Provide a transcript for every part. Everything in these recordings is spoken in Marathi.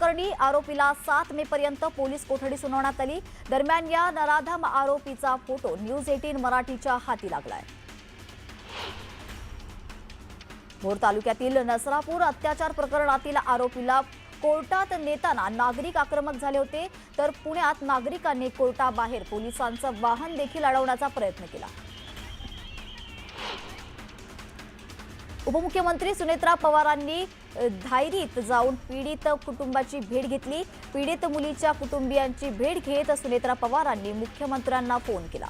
प्रकरणी आरोपीला 7 मे पर्यंत पोलीस कोठडी सुनावण्यात आली। दरम्यान या नराधम आरोपीचा फोटो न्यूज 18 मराठीच्या हाती लागलाय। भोर तालुक्यातील नसरापूर अत्याचार प्रकरणातील आरोपीला कोर्टात नेताना नागरिक आक्रमक झाले होते, तर पुण्यात नागरिकांनी कोर्टाबाहेर पोलिसांचं वाहन देखील अडवण्याचा प्रयत्न केला। उपमुख्यमंत्री सुनेत्रा पवारांनी धायरीत जाऊन पीडित कुटुंबाची भेट घेतली। पीडित मुलीच्या कुटुंबियांची भेट घेत सुनेत्रा पवारांनी मुख्यमंत्र्यांना फोन केला।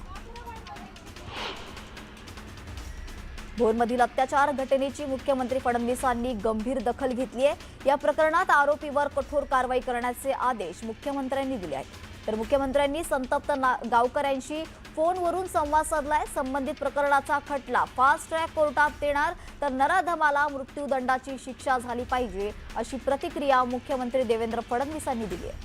भोरमधील अत्याचार घटनेची मुख्यमंत्री फडणवीसांनी गंभीर दखल घेतली आहे। या प्रकरणात आरोपीवर कठोर कारवाई करण्याचे आदेश मुख्यमंत्र्यांनी दिले आहेत। तर मुख्यमंत्र्यांनी संतप्त गावकऱ्यांशी फोनवरून संवाद साधलाय। संबंधित प्रकरणाचा खटला फास्ट ट्रॅक कोर्टात देणार, तर नराधमाला मृत्यूदंडाची शिक्षा झाली पाहिजे अशी प्रतिक्रिया मुख्यमंत्री देवेंद्र फडणवीसांनी दिली आहे।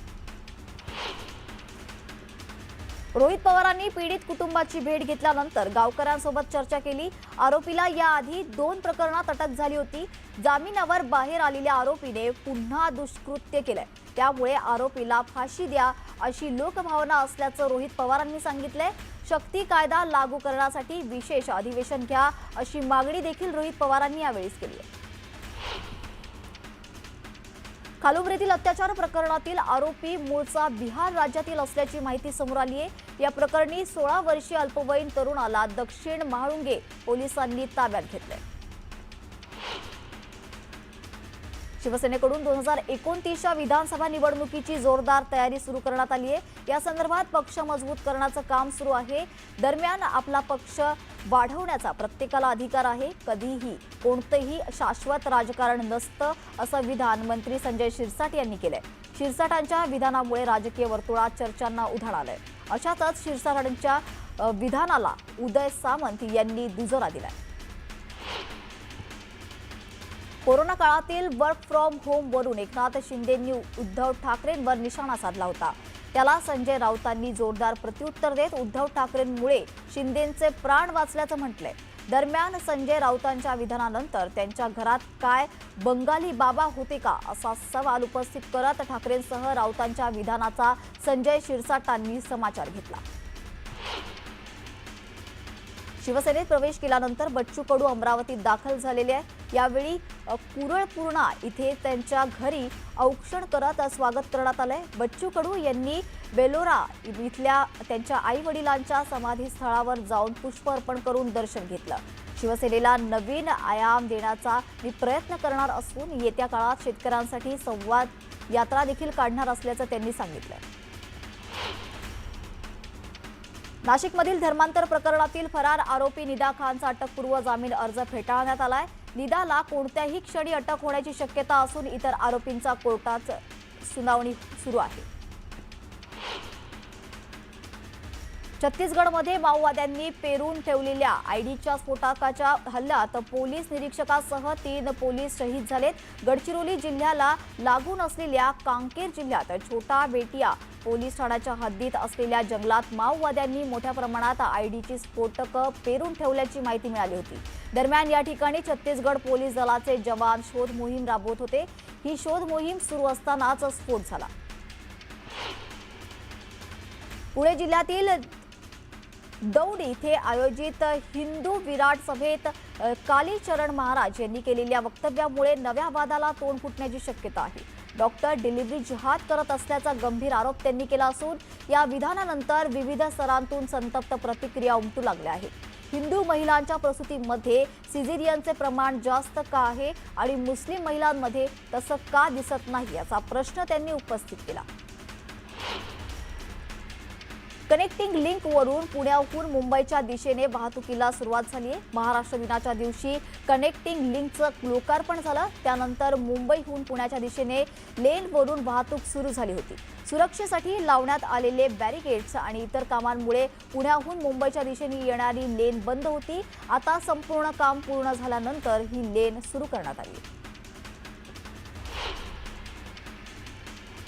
रोहित पवारांनी पीडित कुटुंबाची भेट घेतल्यानंतर गावकऱ्यांसोबत चर्चा केली। आरोपीला याआधी 2 प्रकरणात अटक झाली होती। जामिनावर बाहेर आलेल्या आरोपीने पुन्हा दुष्कृत्य केलंय, त्यामुळे आरोपीला फाशी द्या अशी लोकभावना असल्याचं रोहित पवारांनी सांगितलंय। शक्ती कायदा लागू करण्यासाठी विशेष अधिवेशन घ्या अशी मागणी देखील रोहित पवारांनी यावेळी केली आहे। खालुब्रेतील अत्याचार प्रकरणातील आरोपी मूळचा बिहार राज्यातील असल्याची माहिती समोर आली आहे। या प्रकरणी 16 वर्षीय अल्पवयीन तरुणाला दक्षिण महाळुंगे पोलिसांनी ताब्यात घेतले। शिवसेनेकडून 2029च्या विधानसभा निवडणुकीची जोरदार तयारी सुरू करण्यात आली आहे। या संदर्भात पक्ष मजबूत करण्याचं काम सुरू आहे। दरम्यान आपला पक्ष वाढवण्याचा प्रत्येकाला अधिकार आहे। कधीही कोणतेही शाश्वत राजकारण नसतं असं विधान मंत्री संजय शिरसाट यांनी केलंय। शिरसाटांच्या विधानामुळे राजकीय वर्तुळात चर्चांना उधाण आलंय। अशातच शिरसाटांच्या विधानाला उदय सामंत यांनी दुजोरा दिलाय। कोरोना काळातील वर्क फ्रॉम होम वरून एकनाथ शिंदेंनी उद्धव ठाकरेंवर निशाणा साधला होता। त्याला संजय राऊतांनी जोरदार प्रत्युत्तर देत उद्धव ठाकरेंमुळे शिंदेंचे प्राण वाचल्याचं म्हटलंय। दरम्यान संजय राऊतांच्या विधानानंतर त्यांच्या घरात काय बंगाली बाबा होते का असा सवाल उपस्थित करत ठाकरेंसह राऊतांच्या विधानाचा संजय शिरसाटांनी समाचार घेतला। शिवसेनेत प्रवेश केल्यानंतर बच्चू कडू अमरावतीत दाखल झालेले आहे। यावेळी कुरळपूर्णा इथे त्यांच्या घरी औक्षण करत स्वागत करण्यात आलंय। बच्चू कडू यांनी बेलोरा इथल्या त्यांच्या आई वडिलांच्या समाधीस्थळावर जाऊन पुष्प अर्पण करून दर्शन घेतलं। शिवसेनेला नवीन आयाम देण्याचा मी प्रयत्न करणार असून येत्या काळात शेतकऱ्यांसाठी संवाद यात्रा देखील काढणार असल्याचं त्यांनी सांगितलं। नाशिकमधील धर्मांतर प्रकरणातील फरार आरोपी निदा खानचा अटकपूर्व जामीन अर्ज फेटाळण्यात आलाय। निदाला कोणत्याही क्षणी अटक होण्याची शक्यता असून इतर आरोपींचा कोर्टात सुनावणी सुरू आहे। छत्तीसगडमध्ये माओवाद्यांनी पेरून ठेवलेल्या आयडीच्या स्फोटकाच्या हल्ल्यात पोलीस निरीक्षकासह 3 पोलीस शहीद झालेत। गडचिरोली जिल्ह्याला लागून असलेल्या कांकेर जिल्ह्यात छोटा बेटिया पोलीस ठाण्याच्या हद्दीत असलेल्या जंगलात माओवाद्यांनी मोठ्या प्रमाणात आयडीची स्फोटकं पेरून ठेवल्याची माहिती मिळाली होती। दरम्यान या ठिकाणी छत्तीसगड पोलीस दलाचे जवान शोध मोहीम राबवत होते। ही शोध मोहीम सुरू असतानाच स्फोट झाला। पुणे जिल्ह्यातील दौंड इथे आयोजित हिंदू विराट सभेत कालीचरण महाराज यांनी केलेल्या वक्तव्यामुळे नव्या वादाला तोंड फुटण्याची शक्यता आहे। डॉक्टर डिलिव्हरी जिहाद करत असल्याचा गंभीर आरोप त्यांनी केला असून या विधानानंतर विविध स्तरांतून संतप्त प्रतिक्रिया उमटू लागल्या आहेत। हिंदू महिलांच्या प्रसूतीमध्ये सिझेरियनचे प्रमाण जास्त का आहे आणि मुस्लिम महिलांमध्ये तसं का दिसत नाही याचा प्रश्न त्यांनी उपस्थित केला। कनेक्टिंग लिंक वरून पुण्याहून मुंबईच्या दिशेने वाहतुकीला सुरुवात झाली आहे। महाराष्ट्र दिनाच्या दिवशी कनेक्टिंग लिंकचं लोकार्पण झालं। त्यानंतर मुंबईहून पुण्याच्या दिशेने लेनवरून वाहतूक सुरू झाली होती। सुरक्षेसाठी लावण्यात आलेले बॅरिकेड्स आणि इतर कामांमुळे पुण्याहून मुंबईच्या दिशेने येणारी लेन बंद होती। आता संपूर्ण काम पूर्ण झाल्यानंतर ही लेन सुरू करण्यात आली।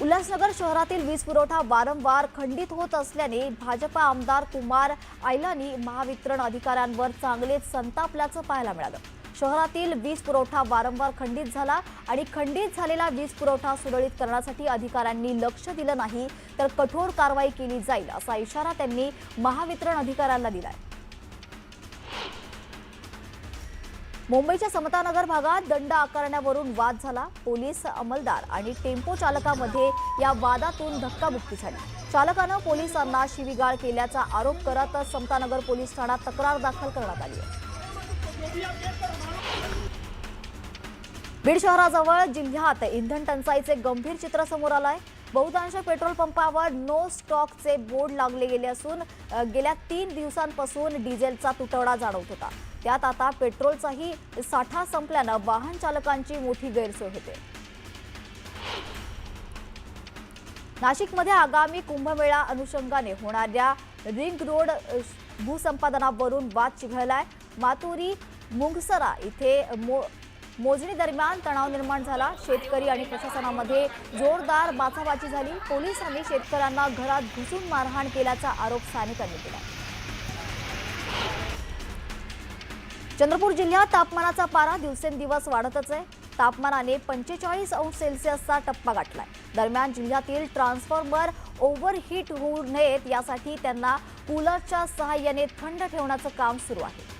उल्हासनगर शहरातील वीज पुरवठा वारंवार खंडित होत असल्याने भाजपा आमदार कुमार आयलानी महावितरण अधिकाऱ्यांवर चांगलेच संतापल्याचं पाहायला मिळालं। शहरातील वीज पुरवठा वारंवार खंडित झाला आणि खंडित झालेला वीज पुरवठा सुरळीत करण्यासाठी अधिकाऱ्यांनी लक्ष दिलं नाही तर कठोर कारवाई केली जाईल असा इशारा त्यांनी महावितरण अधिकाऱ्यांना दिलाय। मुंबईच्या समतानगर भागात दंड आकारण्यावरून वाद झाला। पोलीस अंमलदार आणि टेम्पो चालकामध्ये या वादातून धक्काबुक्की झाली। चालकानं पोलिसांना शिवीगाळ केल्याचा आरोप करत समतानगर पोलीस ठाण्यात तक्रार दाखल करण्यात आली आहे। बीड शहराजवळ जिल्ह्यात इंधन टंचाईचे गंभीर चित्र समोर आलंय। बहुतांश पेट्रोल पंपावर नो स्टॉकचे बोर्ड लागले गेले असून गेल्या 3 दिवसांपासून डिझेलचा तुटवडा जाणवत होता। त्यात आता पेट्रोलचाही साठा संपल्यानं वाहन चालकांची मोठी गैरसोय होते। नाशिकमध्ये आगामी कुंभमेळा अनुषंगाने होणाऱ्या रिंग रोड भूसंपादनावरून वाद चिघळलाय। मातुरी मुंगसरा इथे मोजणी दरम्यान तणाव निर्माण झाला। शेतकरी आणि प्रशासनामध्ये जोरदार बाचाबाची झाली। पोलिसांनी शेतकऱ्यांना घरात घुसून मारहाण केल्याचा आरोप स्थानिकांनी केला। चंद्रपूर जिल्ह्यात तापमानाचा पारा दिवसेंदिवस वाढतच आहे। तापमानाने 45 अंश सेल्सिअसचा टप्पा गाठलाय। दरम्यान जिल्ह्यातील ट्रान्सफॉर्मर ओव्हरहीट होऊ नयेत यासाठी त्यांना कूलरच्या सहाय्याने थंड ठेवण्याचं काम सुरू आहे।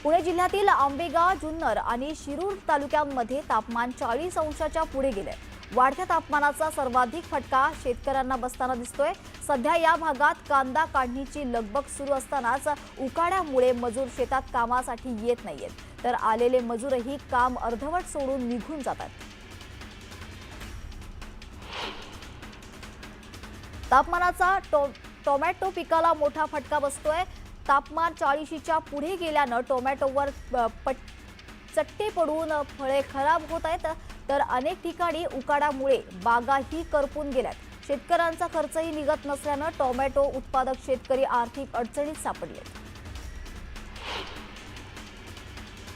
पुणे जिल्ह्यातील आंबेगाव, जुन्नर आणि शिरूर तालुक्यांमध्ये तापमान 40 अंशाच्या पुढे गेले। वाढत्या तापमानाचा सर्वाधिक फटका शेतकऱ्यांना बसताना दिसतोय। सध्या या भागात कांदा काढणीची लगबग सुरू असतानाच उकाड्यामुळे मजूर शेतात कामासाठी येत नाहीयेत, तर आलेले मजूरही काम अर्धवट सोडून निघून जातात। तापमानाचा टोमॅटो पिकाला मोठा फटका बसतोय। तापमान 40च्या पुढे गेल्यानं टोमॅटोवर चट्टे पडून फळे खराब होत आहेत, तर अनेक ठिकाणी उकाड्यामुळे बागाही करपून गेल्यात। शेतकऱ्यांचा खर्चही निघत नसल्यानं टोमॅटो उत्पादक शेतकरी आर्थिक अडचणीत सापडले।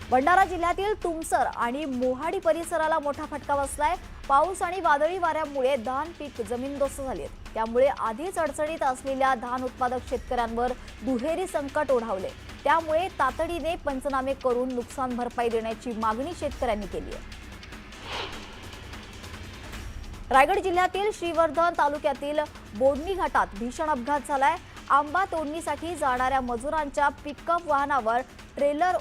भंडारा जिल्ह्यातील तुमसर आणि मोहाडी परिसराला मोठा फटका बसलाय। पाऊस आणि वादळी वाऱ्यामुळे धान पीक जमीनदोस्त झाले, त्यामुळे आधीच अडचणीत असलेल्या धान उत्पादक शेतकऱ्यांवर दुहेरी संकट ओढावले। त्यामुळे तातडीने पंचनामे करून नुकसान भरपाई देण्याची मागणी शेतकऱ्यांनी केली आहे। रायगड जिल्ह्यातील श्रीवर्धन तालुक्यातील बोडणी घाटात भीषण अपघात झालाय। आंबा तोडणीसाठी जाणाऱ्या मजुरांच्या पिकअप वाहनावर ट्रेलर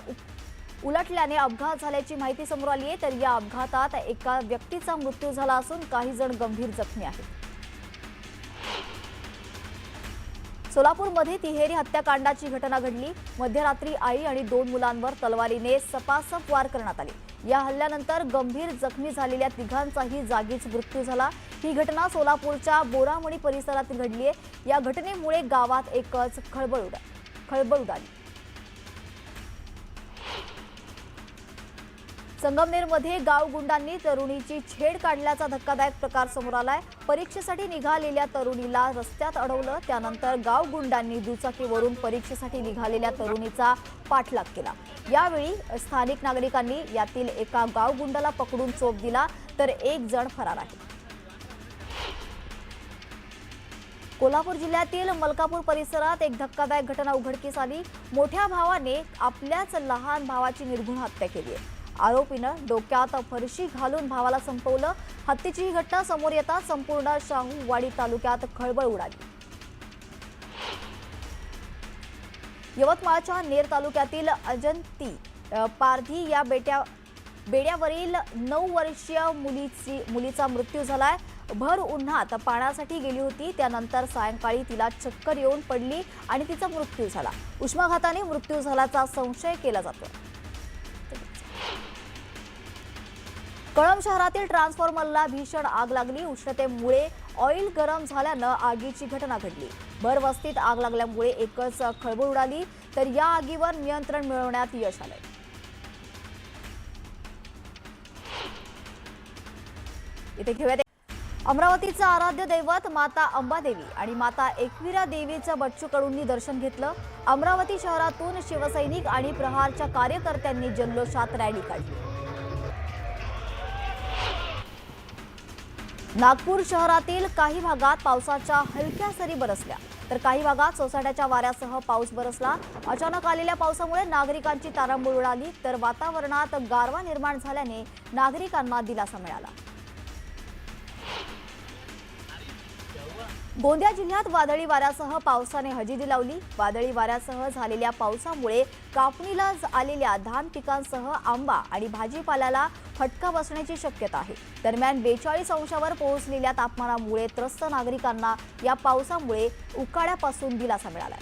उलटल्याने अपघात झाल्याची माहिती समोर आली आहे, तर या अपघातात एका व्यक्तीचा मृत्यू झाला असून काही जण गंभीर जखमी आहेत। सोलापूरमध्ये तिहेरी हत्याकांडाची घटना घडली। मध्यरात्री आई आणि 2 मुलांवर तलवारीने सपासप वार करण्यात आले। या हल्ल्यानंतर गंभीर जखमी झालेल्या तिघांचाही जागीच मृत्यू झाला। ही घटना सोलापूरच्या बोरामणी परिसरात घडली आहे। या घटनेमुळे गावात एकच खळबळ उडाली। संगमनेरमध्ये गावगुंडांनी तरुणीची छेड काढल्याचा धक्कादायक प्रकार समोर आलाय। परीक्षेसाठी निघालेल्या तरुणीला रस्त्यात अडवलं, त्यानंतर गावगुंडांनी दुचाकीवरून परीक्षेसाठी निघालेल्या तरुणीचा पाठलाग केला। यावेळी स्थानिक नागरिकांनी यातील एका गावगुंडाला पकडून चोप दिला, तर एक जण फरार आहे। कोल्हापूर जिल्ह्यातील मलकापूर परिसरात एक धक्कादायक घटना उघडकीस आली। मोठ्या भावाने आपल्याच लहान भावाची निर्घृण हत्या केली आहे। आरोपीनं डोक्यात फरशी घालून भावाला संपवलं। हत्येची ही घटना समोर येताच संपूर्ण शाहूवाडी तालुक्यात खळबळ उडाली। यवतमाळच्या नेर तालुक्यातील अजंती पारधी या बेड्यावरील 9 वर्षीय मुलीचा मृत्यू झालाय। भर उन्हात पाण्यासाठी गेली होती, त्यानंतर सायंकाळी तिला चक्कर येऊन पडली आणि तिचा मृत्यू झाला। उष्माघाताने मृत्यू झाल्याचा संशय केला जातो। कळंब शहरातील ट्रान्सफॉर्मरला भीषण आग लागली। उष्णतेमुळे ऑइल गरम झाल्यानं आगीची घटना घडली। भर वस्तीत आग लागल्यामुळे एकच खळबळ उडाली, तर या आगीवर नियंत्रण मिळवण्यात यश आलंय। इथे घेऊयात अमरावतीचं आराध्य दैवत माता अंबादेवी आणि माता एकविरा देवीचं बच्चू कडूंनी दर्शन घेतलं। अमरावती शहरातून शिवसैनिक आणि प्रहारच्या कार्यकर्त्यांनी जल्लोषात रॅली काढली। नागपूर शहरातील काही भागात पावसाच्या हलक्या सरी बरसल्या। तर काही भागात सोसाट्याच्या वाऱ्यासह पाऊस बरसला. अचानक आलेल्या पावसामुळे नागरिकांची तारांबळ उडाली, तर वातावरणात गारवा निर्माण झाल्याने नागरिकांना दिलासा मिळाला. गोंदिया जिल्ह्यात वादळी वाऱ्यासह पावसाने हजेरी लावली. वादळी वाऱ्यासह झालेल्या पावसामुळे कापणीला आलेल्या धान पिकांसह आंबा आणि भाजीपाल्याला फटका बसण्याची शक्यता आहे. दरम्यान 42 अंशावर पोहोचलेल्या तापमानामुळे त्रस्त नागरिकांना या पावसामुळे उकाड्यापासून दिलासा मिळाला.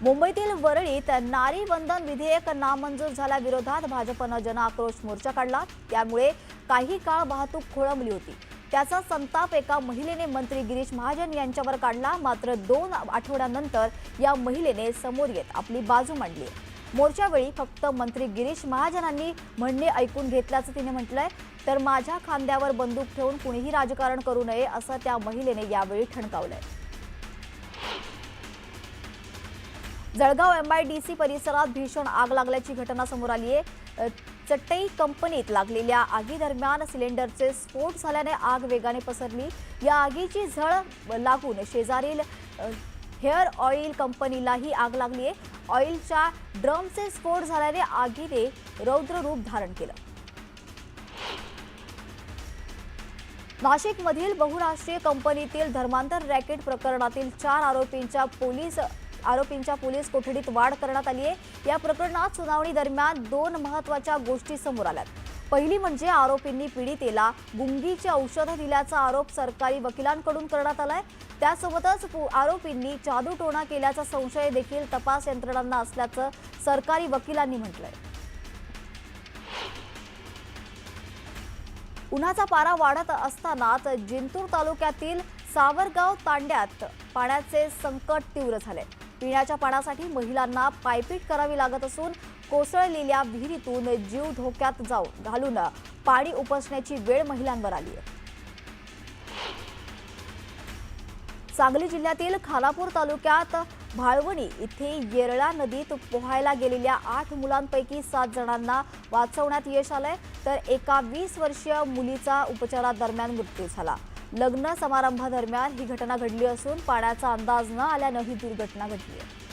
मुंबईतील वरळीत नारी वंदन विधेयक नामंजूर झाल्याविरोधात भाजपनं जनआक्रोश मोर्चा काढला. त्यामुळे काही काळ वाहतूक खोळंबली होती. त्याचा संताप एका महिलेने मंत्री गिरीश महाजन यांच्यावर काढला. मात्र 2 आठवड्यांनंतर या महिलेने समोर येत आपली बाजू मांडली. मोर्चावेळी फक्त मंत्री गिरीश महाजनांनी म्हणणे ऐकून घेतल्याचं तिने म्हटलंय. तर माझ्या खांद्यावर बंदूक ठेवून कुणीही राजकारण करू नये असं त्या महिलेने यावेळी ठणकावलंय. जळगाव MIDC परिसरात भीषण आग लागल्याची घटना समोर आली आहे. चटई कंपनीत लागलेल्या आगीदरम्यान सिलेंडरचे स्फोट झाल्याने आग वेगाने पसरली. या आगीची झळ लागून शेजारील हेअर ऑइल कंपनीलाही आग लागली आहे. ऑइलच्या ड्रमचे स्फोट झाल्याने आगीने रौद्र रूप धारण केलं. नाशिकमधील बहुराष्ट्रीय कंपनीतील धर्मांतर रॅकेट प्रकरणातील 4 आरोपींच्या पोलीस कोठडीत वाढ करण्यात आली आहे. या प्रकरणात सुनावणी दरम्यान 2 महत्त्वाच्या गोष्टी समोर आल्यात. पहिली म्हणजे आरोपींनी पीडितेला गुंगीचे औषध दिल्याचा आरोप सरकारी वकिलांकडून करण्यात आलाय. त्यासोबतच आरोपींनी जादूटोणा केल्याचा संशय देखील तपास यंत्रणांना असल्याचं सरकारी वकिलांनी म्हटलंय. उन्हाचा पारा वाढत असतानाच जिंतूर तालुक्यातील सावरगाव तांड्यात पाण्याचे संकट तीव्र झाले. पिण्याच्या पाण्यासाठी महिलांना पायपीट करावी लागत असून कोसळलेल्या विहिरीतून जीव धोक्यात घालून पाणी उपसण्याची वेळ महिलांवर आली आहे. सांगली जिल्ह्यातील खानापूर तालुक्यात भाळवणी इथे येरळा नदीत पोहायला गेलेल्या 8 मुलांपैकी 7 जणांना वाचवण्यात यश आलंय. तर एका 20 वर्षीय मुलीचा उपचारादरम्यान मृत्यू झाला. लग्न समारंभादरम्यान ही घटना घडली असून पाण्याचा अंदाज न आल्यानं ही दुर्घटना घडली आहे.